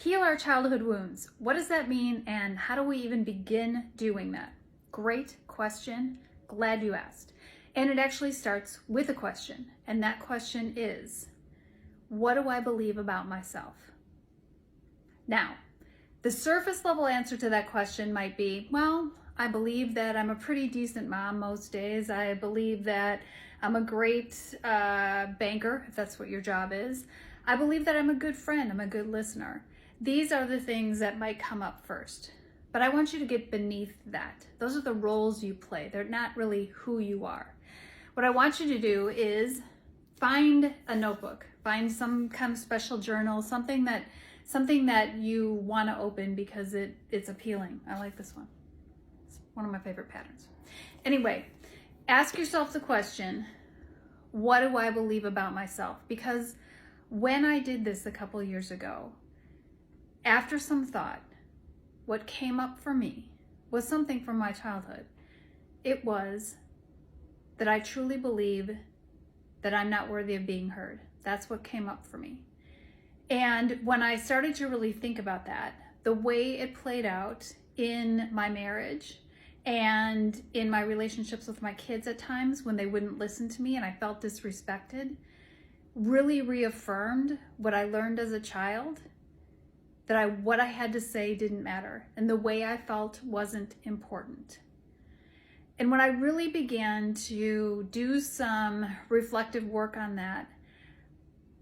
Heal our childhood wounds. What does that mean, and how do we even begin doing that? Great question. Glad you asked. And it actually starts with a question, and that question is, what do I believe about myself? Now, the surface level answer to that question might be, well, I believe that I'm a pretty decent mom most days. I believe that I'm a great banker, if that's what your job is. I believe that I'm a good friend. I'm a good listener. These are the things that might come up first. But I want you to get beneath that. Those are the roles you play. They're not really who you are. What I want you to do is find a notebook, find some kind of special journal, something that you want to open because it's appealing. I like this one. It's one of my favorite patterns. Anyway, ask yourself the question, what do I believe about myself? Because when I did this a couple years ago, after some thought, what came up for me was something from my childhood. It was that I truly believe that I'm not worthy of being heard. That's what came up for me. And when I started to really think about that, the way it played out in my marriage and in my relationships with my kids at times when they wouldn't listen to me and I felt disrespected, really reaffirmed what I learned as a child, that what I had to say didn't matter and the way I felt wasn't important. And when I really began to do some reflective work on that,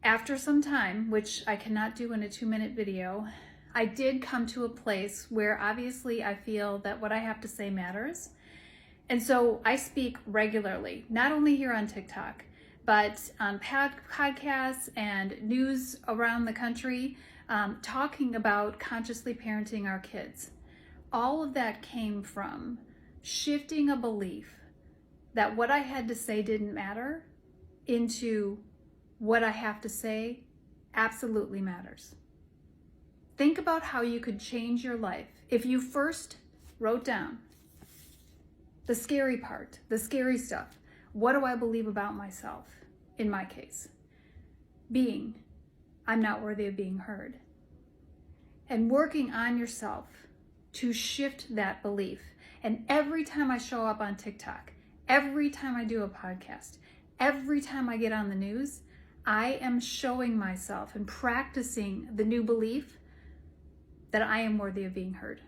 after some time, which I cannot do in a 2-minute video, I did come to a place where obviously I feel that what I have to say matters. And so I speak regularly, not only here on TikTok, but on podcasts and news around the country, talking about consciously parenting our kids. All of that came from shifting a belief that what I had to say didn't matter into what I have to say absolutely matters. Think about how you could change your life if you first wrote down the scary part, the scary stuff. What do I believe about myself? In my case, I'm not worthy of being heard. And working on yourself to shift that belief. And every time I show up on TikTok, every time I do a podcast, every time I get on the news, I am showing myself and practicing the new belief that I am worthy of being heard.